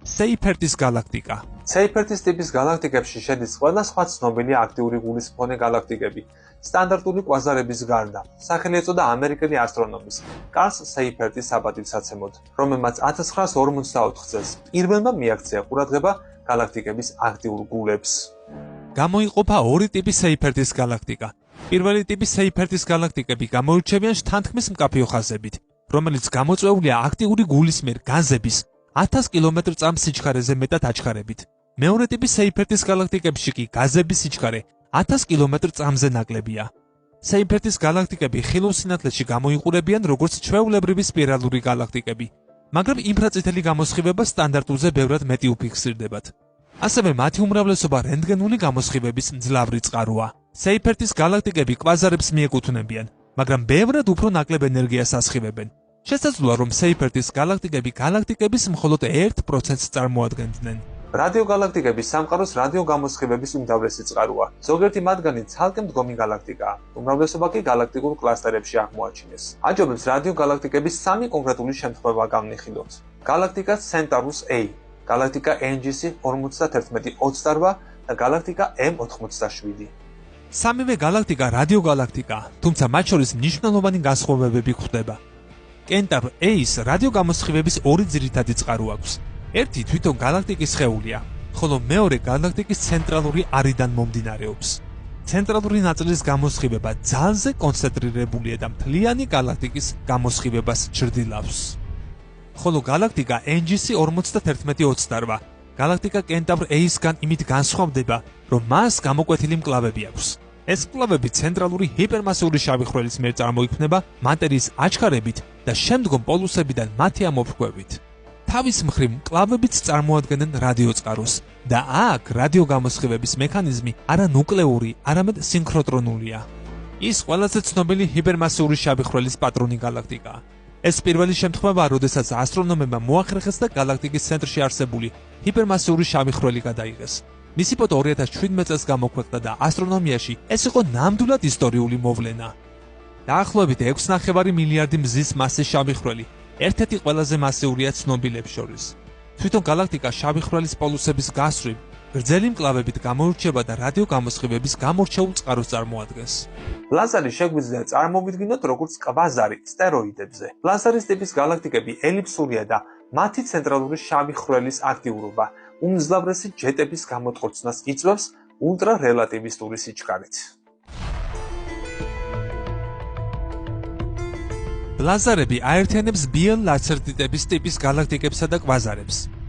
სეიფერტის გალაქტიკა. სეიფერტის ტიპის გალაქტიკებში შედის ყველა სხვა ცნობილი აქტიური გულისმფონე გალაქტიკები, სტანდარტული კვაზარების გარდა. სახელი ეწოდა ამერიკელი ასტრონომის კარლ სეიფერტის საპატივსაცემოდ, რომელმაც 1954 წელს პირველმა მიაქცია ყურადღება გალაქტიკების აქტიურ გულებს. გამოიყოფა ორი ტიპის სეიფერტის გალაქტიკა. პირველი ტიპის სეიფერტის გალაქტიკები გამოირჩევიან შთანთქმის მკაფიო ხაზებით, რომელიც გამოწვეულია აქტიური გულის მიერ გაზების 1000 კილომეტრ/წამს სიჩქარეზე მეტად აჩქარებით. მეორე ტიპის სეიფერტის გალაქტიკებში კი გაზების სიჩქარე 1000 კილომეტრ/წამზე ნაკლებია. სეიფერტის გალაქტიკები ხილულ სინათლეში გამოიყურებიან როგორც ჩვეულებრივი სპირალური გალაქტიკები, მაგრამ ინფრაწითელი გამოსხივება სტანდარტულზე ბევრად მეტი უფიქსირდებათ. ასევე მათი უმრავლესობა რენტგენული გამოსხივების მძლავრი წყაროა. სეიფერტის გალაქტიკები კვაზარებს მიეკუთვნებიან, მაგრამ ბევრად უფრო ნაკლებ ენერგიას ასხივებენ. შესაძლოა, რომ სეიფერტის გალაქტიკები გალაქტიკების მხოლოდ 1%-ს წარმოადგენდნენ. რადიოგალაქტიკების სამყაროს რადიოგამოსხივების უმთავრესი წყაროა. ზოგიერთი მათგანი ცალკე მდგომი გალაქტიკაა. უმრავლესობა კი გალაქტიკურ კლასტერებში აღმოაჩინეს. აჯობებს რადიოგალაქტიკების სამი კონკრეტული შემთხვევა გავნიხილოთ. გალაქტიკა Centaurus A, გალაქტიკა NGC 4128 და გალაქტიკა M87. სამივე გალაქტიკა რადიოგალაქტიკაა, თუმცა მათ შორის მნიშვნელოვანი განსხვავებები გვხვდება. კენტავრ A-ს რადიოგამოსხივების ორი ძირითადი წყარო აქვს. ერთი თვითონ გალაქტიკის სხეულია, ხოლო მეორე გალაქტიკის ცენტრალური არიდან მომდინარეობს. ცენტრალური ნაწილის გამოსხივება ძალზე კონცენტრირებულია და მთლიანი გალაქტიკის გამოსხივებას ჩრდილავს. ხოლო გალაქტიკა NGC 4128 გალაქტიკა კენტავრ A-სგან იმით განსხვავდება, რომ მას გამოკვეთილი მკლავები აქვს. ეს მკლავები ცენტრალური ჰიპერმასიური შავი ხვრელის მიერ წარმოიქმნება მატერიის აჩქარებით და შემდგომ პოლუსებიდან მათი ამოფრქვევით. თავის მხრივ მკლავებიც წარმოადგენენ რადიოწყაროს და აქ რადიოგამოსხივების მექანიზმი არა ნუკლეური, არამედ სინქროტრონულია. ის ყველაზე ცნობილი ჰიპერმასიური შავი ხვრელის პატრონი გალაქტიკაა. ეს პირველი შემთხვევაა, როდესაც ასტრონომებმა მოახერხეს და გალაქტიკის ცენტრში არსებული ჰიპერმასიური შავი ხვრელი გადაიღეს. მისი ფოტო 2017 წელს გამოქვეყნდა და ასტრონომიაში ეს იყო ნამდვილად ისტორიული მოვლენა. დაახლოებით 6,5 მილიარდი მზის მასის შავი ხვრელი ერთ-ერთი ყველაზე მასიურია ცნობილებს შორის. თვითონ გალაქტიკა შავი ხვრელის პოლუსების გასწვრივ გრძელი მკლავებით გამოირჩევა და რადიოგამოსხივების გამორჩეულ წყაროს წარმოადგენს. ბლაზარი შეგვიძლია წარმოვიდგინოთ როგორც კვაზარი სტეროიდებზე. ბლაზარის ტიპის გალაქტიკები ელიფსურია და მათი ცენტრალური შავი ხვრელის აქტიურობა უმძლავრესი ჯეტების გამოწყოცნას იწვევს ულტრარელატივისტური სიჩქარით. ბლაზარები აერთიანებს ბიელ-ლაცერტიტების ტიპის გალაქტიკებსა და კვაზარებს.